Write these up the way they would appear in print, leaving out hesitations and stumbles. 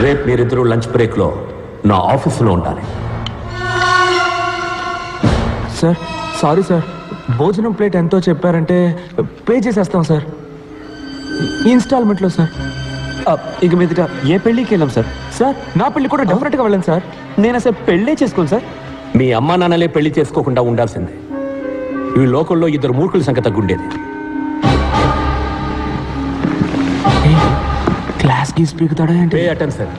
రేపు మీరిద్దరూ లంచ్ బ్రేక్లో నా ఆఫీసులో ఉండాలి. సార్ సారీ సార్, భోజనం ప్లేట్ ఎంతో చెప్పారంటే పే చేసేస్తాం సార్, ఇన్స్టాల్మెంట్లో సార్. ఇక మీదట ఏ పెళ్ళికి వెళ్ళాం సార్? సార్ నా పెళ్ళి కూడా డెఫినెట్గా వెళ్ళండి సార్. నేను అసలు పెళ్ళే చేసుకోను సార్. మీ అమ్మా నాన్నలే పెళ్లి చేసుకోకుండా ఉండాల్సిందే. ఈ లోకల్లో ఇద్దరు మూర్ఖుల సంఖ్య తగ్గుండేది. క్లాస్ గీస్ పీకుతాడా ఏంటి? Pay attention.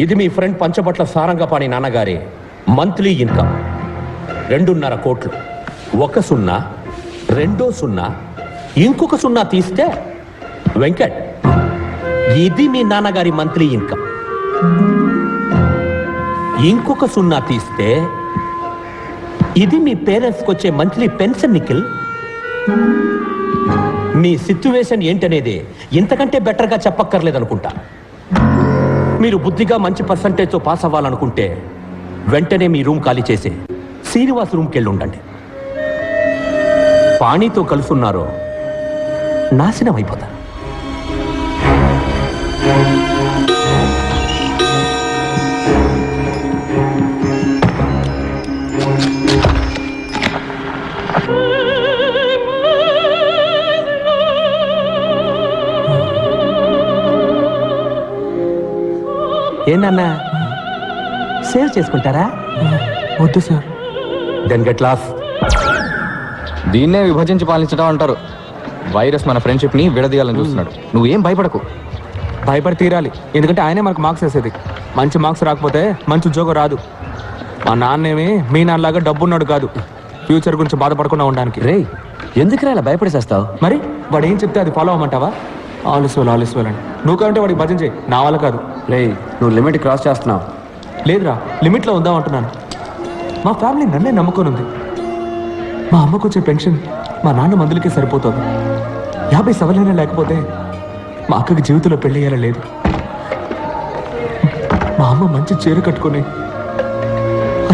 ఇది మీ ఫ్రెండ్ పంచబట్ల సారంగపాణి నాన్నగారి మంత్లీ ఇన్కమ్ 2.5 కోట్లు. 1 సున్నా, 2 సున్నా, ఇంకొక సున్నా తీస్తే వెంకట్, ఇది మీ నాన్నగారి మంత్లీ ఇన్కమ్. ఇంకొక సున్నా తీస్తే ఇది మీ పేరెంట్స్కి వచ్చే మంత్లీ పెన్షన్. నిఖిల్, మీ సిచ్యువేషన్ ఏంటనేది ఇంతకంటే బెటర్గా చెప్పక్కర్లేదనుకుంటా. మీరు బుద్ధిగా మంచి పర్సంటేజ్తో పాస్ అవ్వాలనుకుంటే వెంటనే మీ రూమ్ ఖాళీ చేసి శ్రీనివాస్ రూమ్కి వెళ్ళి ఉండండి. పాణితో కలుసున్నారో నాశనం అయిపోతారు. ఏంటన్నా సేవ్ చేసుకుంటారా? వద్దు సార్. Then get lost. దీన్నే విభజించి పాలించడం అంటారు. వైరస్ మన ఫ్రెండ్షిప్ని విడదీయాలని చూస్తున్నాడు. నువ్వేం భయపడకు. భయపడి తీరాలి, ఎందుకంటే ఆయనే మనకు మార్క్స్ వేసేది. మంచి మార్క్స్ రాకపోతే మంచి ఉద్యోగం రాదు. మా నాన్నేమి మీ నాన్నలాగా డబ్బున్నాడు కాదు, ఫ్యూచర్ గురించి బాధపడకుండా ఉండడానికి. రే, ఎందుకు ఇలా భయపడేసేస్తావు? మరి వాడు ఏం చెప్తే అది ఫాలో అవ్వమంటావా? ఆలిస్ వెల్ అని నువ్వు కావంటే వాడికి భజన చేయి, నా వల్ల కాదు. రే, నువ్వు లిమిట్ క్రాస్ చేస్తున్నావు. లేదురా, లిమిట్లో ఉందాం అంటున్నాను. మా ఫ్యామిలీ నన్నే నమ్ముకొని ఉంది. మా అమ్మకు వచ్చే పెన్షన్ మా నాన్న మందులకే సరిపోతుంది. 50 సవలైనా లేకపోతే మా అక్కకి జీవితంలో పెళ్లి అయ్యేలా లేదు. మా అమ్మ మంచి చీర కట్టుకొని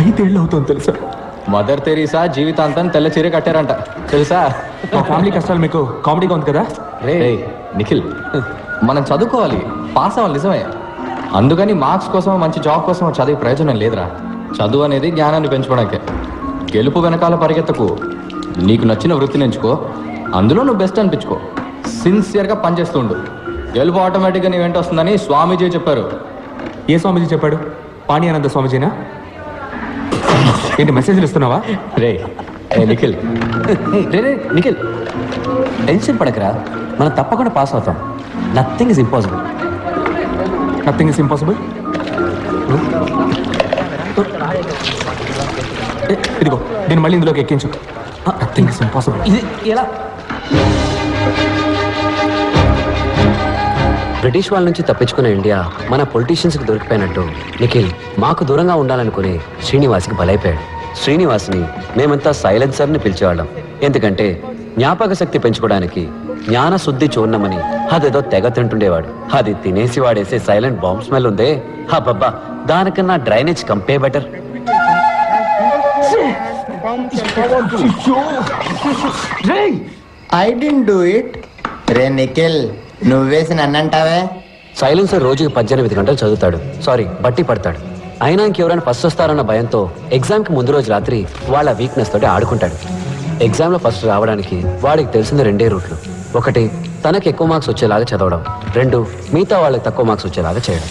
5 ఏళ్ళు అవుతుంది తెలుసా? మదర్ తెరీసా జీవితాంతం తెల్ల చీర కట్టారంట తెలుసా? మా ఫ్యామిలీ కష్టాలు మీకు కామెడీగా ఉంది కదా? రే నిఖిల్, మనం చదువుకోవాలి, పాస్ అవ్వాలి నిజమే. అందుకని మార్క్స్ కోసం మంచి జాబ్ కోసం చదివే ప్రయోజనం లేదురా. చదువు అనేది జ్ఞానాన్ని పెంచుకోవడానికే. గెలుపు వెనకాల పరిగెత్తకు. నీకు నచ్చిన వృత్తిని ఎంచుకో, అందులో నువ్వు బెస్ట్ అనిపించుకో. సిన్సియర్గా పనిచేస్తూ ఉండు. గెలుపు ఆటోమేటిక్గా నీ వెంట వస్తుందని స్వామీజీ చెప్పారు. ఏ స్వామీజీ చెప్పాడు? పాణియానంద స్వామీజీనా? ఏంటి మెసేజ్లు ఇస్తున్నావా? రే నిఖిల్, రే నిఖిల్, టెన్షన్ పడకరా, మనం తప్పకుండా పాస్ అవుతాం. Nothing is impossible. Nothing is impossible. ఇదిగో నేను మళ్ళీ ఇందులోకి ఎక్కించు. Nothing is impossible. ఇది ఎలా? బ్రిటిష్ వాళ్ళ నుంచి తప్పించుకున్న ఇండియా మన పొలిటీషియన్స్కి దొరికిపోయినట్టు నిఖిల్ మాకు దూరంగా ఉండాలనుకుని శ్రీనివాస్కి బలైపోయాడు. శ్రీనివాస్ని మేమంతా సైలెన్సర్ని పిలిచేవాళ్ళం. ఎందుకంటే జ్ఞాపక శక్తి పెంచుకోవడానికి జ్ఞాన శుద్ధి చూర్ణమని అదేదో తెగ తింటుండేవాడు. అది తినేసి వాడేసే సైలెంట్ బాంబ్ స్మెల్ ఉందే, హబ్బబ్బా, దానికన్నా డ్రైనేజ్ కంపే better. I didn't do it. రే నిఖిల్, నువ్వేసి నన్నంటావే? సైలెన్సర్ రోజుకి 18 గంటలు చదువుతాడు, సారీ బట్టి పడతాడు. అయినా ఇంకెవరైనా ఫస్ట్ వస్తారన్న భయంతో ఎగ్జామ్కి ముందు రోజు రాత్రి వాళ్ళ వీక్నెస్ తోటి ఆడుకుంటాడు. ఎగ్జామ్లో ఫస్ట్ రావడానికి వాడికి తెలిసిన 2 రూట్లు. 1, తనకి ఎక్కువ మార్క్స్ వచ్చేలాగా చదవడం. 2, మిగతా వాళ్ళకి తక్కువ మార్క్స్ వచ్చేలాగా చేయడం.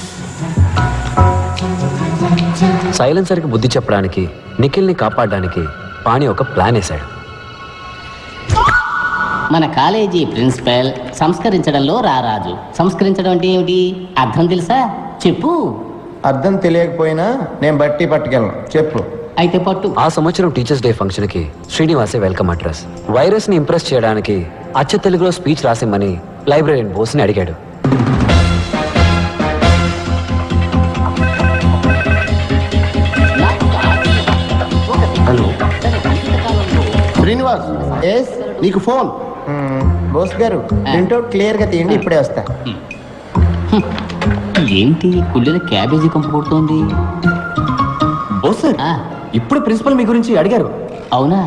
సైలెన్సర్కి బుద్ధి చెప్పడానికి, నిఖిల్ని కాపాడడానికి పాణి ఒక ప్లాన్ వేశాడు. మన కాలేజీ ప్రిన్సిపల్ సంస్కరించడంలో రారాజు. సంస్కరించడం అంటే ఏమిటి? అర్థం తెలుసా? చెప్పు. అర్థం తెలియకపోయినా నేను బట్టి పట్టుకెళ్ళను, చెప్పు. అయితే పట్టు. ఆ సంవత్సరం టీచర్స్ డే ఫంక్షన్కి శ్రీనివాసే వెల్కమ్ అడ్రస్. వైరస్ని ఇంప్రెస్ చేయడానికి అచ్చ తెలుగులో స్పీచ్ రాసిమ్మని లైబ్రరీయన్ బోస్ని అడిగాడు. హలో శ్రీనివాస్, ఎస్, నీకు ఫోన్. బోస్ గారు, ప్రింట్అవుట్ క్లియర్గా తీయండి, ఇప్పుడే వస్తా. ఏంటి కుళ్ళిన క్యాబేజీ కంపు కొడుతోంది? బోస్ సార్, ఇప్పుడు ప్రిన్సిపల్ మీ గురించి అడిగారు. అవునా?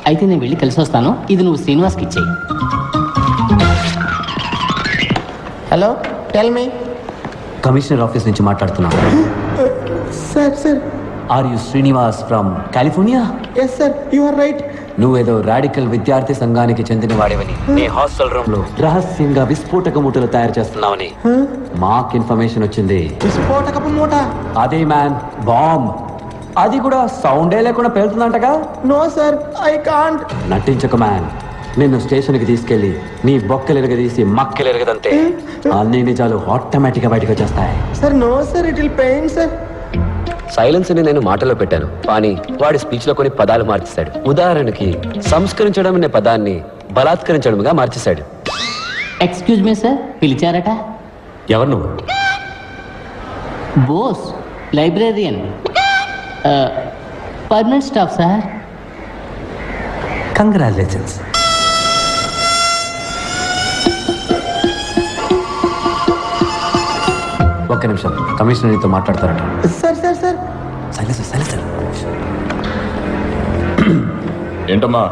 అయితే నేను వెళ్ళి కలిసి వస్తాను. ఇది నువ్వు శ్రీనివాస్కి ఇచ్చేయి. Hello tell me. Commissioner office నుంచి మాట్లాడుతున్నాను. Sir sir. Are you Srinivas from California? Yes sir, you are right. నువ్వేదో రాడికల్ విద్యార్థి సంఘానికి చెందిన వాడివని, నీ హాస్టల్ రూమ్ లో రహస్యంగా విస్ఫోటక మూటలు తయారు చేస్తున్నావని మాకు ఇన్ఫర్మేషన్ వచ్చింది. విస్ఫోటకపు మూట? అదే మ్యాన్, బాంబ్. అది కూడా సౌండే లేకుండా పేలుతుందంటగా. No sir, I can't. నటించక మ్యాన్. నిన్ను స్టేషన్కి తీసుకెళ్లి నీ బొక్కలు ఎరగదీసి మక్కలు ఎరగదంతే అన్ని నిజాలు ఆటోమేటిక్ గా బయటకు వచ్చేస్తాయి. Sir no sir, it will pain sir. Silence ని నేను మాటలో పెట్టాను, కానీ వాడి స్పీచ్ లో కొన్ని పదాలు మార్చేశాడు. ఉదాహరణకి సంస్కరించడం అనే పదాన్ని బలాత్కరించడంగా మార్చేశాడు. ఎక్స్క్యూజ్ మీ సార్, పిలిచారట? ఎవరు నువ్వు? Bose, librarian, permanent staff sir. Congratulations. ఒక్క నిమిషం, కమిషనర్ నీతో మాట్లాడతారట. Sir sir sir. సైలెన్స్. ఏంటమ్మా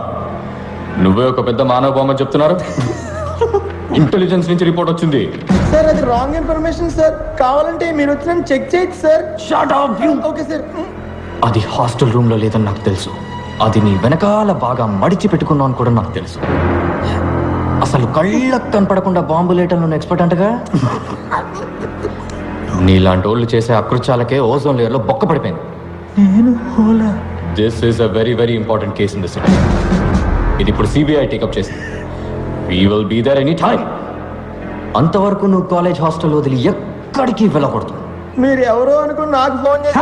నువ్వే ఒక పెద్ద మానవ బొమ్మ చెప్తున్నారు? ఇంటెలిజెన్స్ నుంచి రిపోర్ట్ వచ్చింది. సార్ అది రాంగ్ ఇన్ఫర్మేషన్ సార్. కావాలంటే మీరు వచ్చి నన్ను చెక్ చేయొచ్చు sir. Shut up you. Okay sir. అది హాస్టల్ రూమ్ లో లేదని నాకు తెలుసు. అది నీ వెనకాల బాగా మడిచి పెట్టుకున్నావు అని కూడా నాకు తెలుసు. అసలు కళ్ళకు కనపడకుండా బాంబులేయటంలో ఎక్స్పర్ట్ అంటగా. నీలాంటి వాళ్ళు చేసే అకృత్యాలకే ఓజోన్ లేయర్ లో బొక్క పడిపోయింది. This is a very very important case in the city. ఇది ఇప్పుడు సిబిఐ టేకప్ చేసింది. We will be there any time. అంతవరకు నువ్వు కాలేజ్ హాస్టల్ వదిలి ఎక్కడికి వెళ్ళకూడదు. మీరు ఎవరో అనుకుని నాకు ఫోన్ చేసి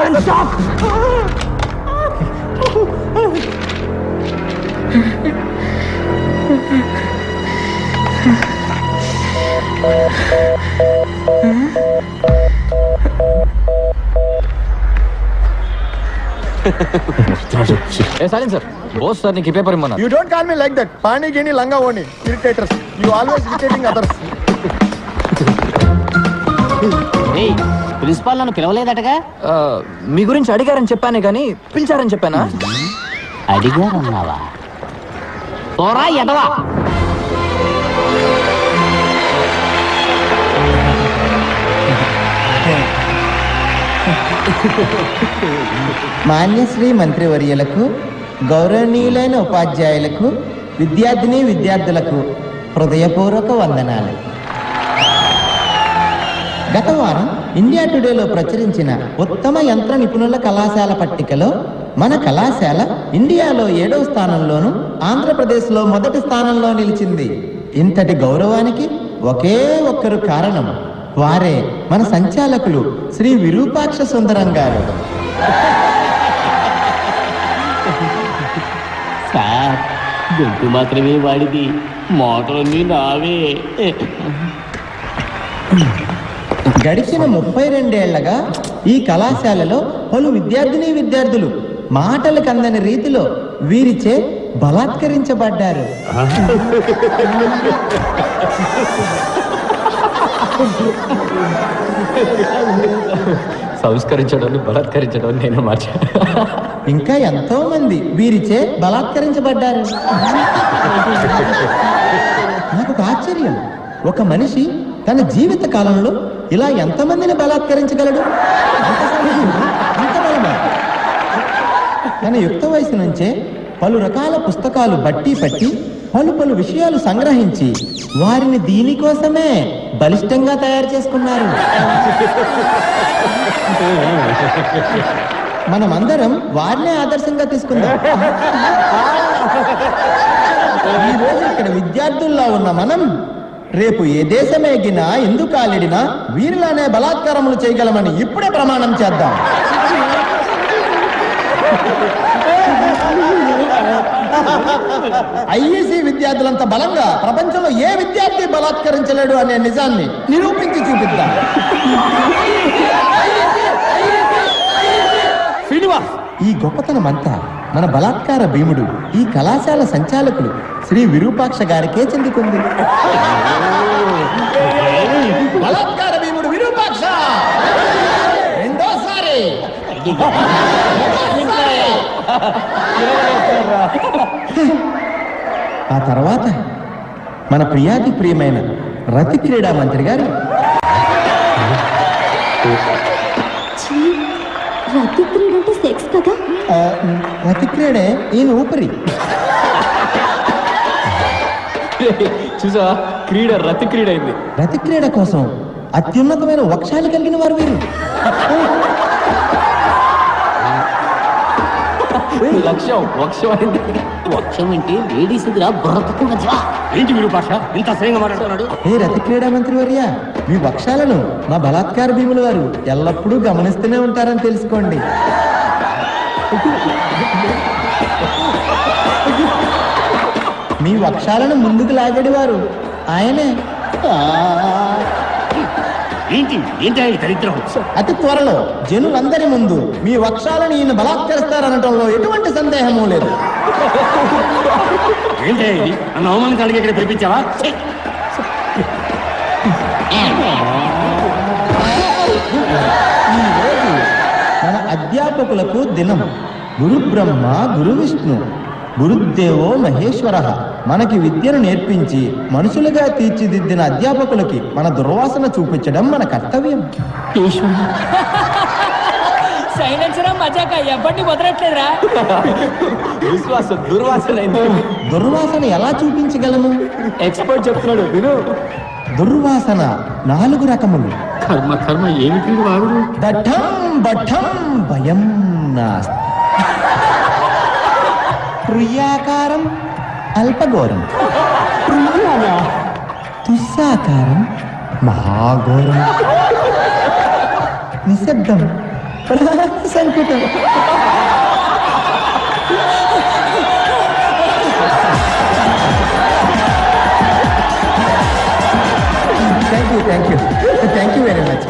సార్ బోస్ సార్ నీకు ఈ పేపర్ ఇమ్మన్నా. You don't call me like that. పాణి గిని లంగా ఓని irritators. You always irritating others. Principal నన్ను పిలవలేదటగా? మీ గురించి అడిగారని చెప్పానే కానీ పిలిచారని చెప్పానా? అడిగారన్నావా? పోరా ఎదవా. మాన్యశ్రీ మంత్రివర్యులకు, గౌరవనీయులైన ఉపాధ్యాయులకు, విద్యార్థిని విద్యార్థులకు హృదయపూర్వక వందనాలు. గత వారం ఇండియా టుడేలో ప్రచురించిన ఉత్తమ యంత్ర నిపుణుల కళాశాల పట్టికలో మన కళాశాల ఇండియాలో 7వ స్థానంలోను, ఆంధ్రప్రదేశ్లో మొదటి స్థానంలో నిలిచింది. ఇంతటి గౌరవానికి ఒకే ఒక్కరు కారణం. వారే మన సంచాలకులు శ్రీ విరూపాక్ష సుందరం గారు. సార్, గొంతు మాత్రమే వాడిది, మోటార్ని నావే. గడిచిన 32 ఏళ్లగా ఈ కళాశాలలో పలు విద్యార్థిని విద్యార్థులు మాటలకు అందని రీతిలో వీరిచే బలాత్కరించబడ్డారు. సంస్కరించడం బలాత్కరించడం నేను మార్చా. ఇంకా ఎంతో మంది వీరిచే బలాత్కరించబడ్డారు. నాకు ఒక ఆశ్చర్యం. ఒక మనిషి తన జీవిత కాలంలో ఇలా ఎంతమందిని బలాత్కరించగలడు? అంత బలమా? తన యుక్త వయసు నుంచే పలు రకాల పుస్తకాలు బట్టి పట్టి పలు విషయాలు సంగ్రహించి వారిని దీనికోసమే బలిష్టంగా తయారు చేసుకున్నారు. మనమందరం వారినే ఆదర్శంగా తీసుకుందాం. ఈ రోజు ఇక్కడ విద్యార్థుల్లో ఉన్న మనం రేపు ఏ దేశమేగినా ఎందుకు కాలిడినా వీరిలానే బలాత్కారములు చేయగలమని ఇప్పుడే ప్రమాణం చేద్దాం. ఐఈసీ విద్యార్థులంత బలంగా ప్రపంచంలో ఏ విద్యార్థి బలాత్కరించలేడు అనే నిజాన్ని నిరూపించి చూపిద్దాం. శ్రీనివాస్, ఈ గొప్పతనమంతా మన బలాత్కార భీముడు ఈ కళాశాల సంచాలకులు శ్రీ విరూపాక్ష గారికే చెందుతుంది. బలాత్కార భీముడు విరూపాక్ష రెండోసారి ఆ తర్వాత మన ప్రియాతి ప్రియమైన రతి క్రీడా మంత్రి గారు ఛీ, రతి క్రీడ అంటే సెక్స్ కదా. ఆ, రతి క్రీడే ఈయన ఊపిరి. చూసా క్రీడ రతి క్రీడ అయింది. రతి క్రీడ కోసం అత్యున్నతమైన వక్షాలు కలిగిన వారు వీరు. లక్ష్యం వక్షం అయింది. వక్షం ఏంటి లేడీస్ ఎదురా బుర్రతక్కువ మధ్య ఏంటి వీడు భాష ఇంత అసహ్యంగా మాట్లాడుతున్నాడు. ఏ రతి క్రీడా మంత్రి వర్య, మీ వక్షాలను మా బలాత్కార భీముల వారు ఎల్లప్పుడూ గమనిస్తూనే ఉంటారని తెలుసుకోండి. మీ వక్షాలను ముందుకు లాగడి వారు ఆయనే. ఏంటి ఏంటి ఆయన దరిద్రం. అతి త్వరలో జనులందరి ముందు మీ వక్షాలను ఈయన బలాత్కరిస్తారనటంలో ఎటువంటి సందేహము లేదు. ఏంటి ఇది నన్ను అవమానించడానికి ఇక్కడ పిలిపించావా? ఛీ! మన అధ్యాపకులకు దినం. గురు బ్రహ్మ గురు విష్ణు గురుదేవో మహేశ్వర. మనకి విద్యను నేర్పించి మనుషులుగా తీర్చిదిద్దిన అధ్యాపకులకి మన దుర్వాసన చూపించడం మన కర్తవ్యం. సైలెన్సరా మజాక ఎవ్వడిని వదలట్లేదురా. విశ్వాసం దుర్వాసన అయింది. దుర్వాసన ఎలా చూపించగలము? ఎక్స్పర్ట్ చెప్తున్నాడు విను. దుర్వాసన 4 రకములు. కర్మ కర్మ ఏమిటి వాడు. దఠం బఠం భయం నాస్తి. ప్రియాకారం అల్పఘోరం. తుస్సాకారం మహాఘోరం. నిశ్శబ్దం సంకుటం. Thank you very much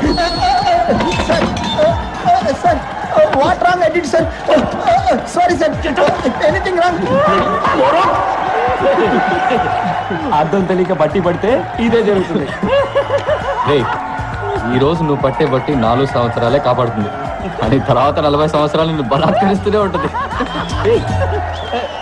sir. What wrong I did sir? Sorry sir, anything wrong? అర్థం తెలియక బట్టి పడితే ఇదే జరుగుతుంది. ఈ రోజు నువ్వు పట్టే బట్టి 4 సంవత్సరాలే కాపాడుతుంది, అని తర్వాత 40 సంవత్సరాలు నువ్వు బలాత్కరిస్తూనే ఉంటుంది.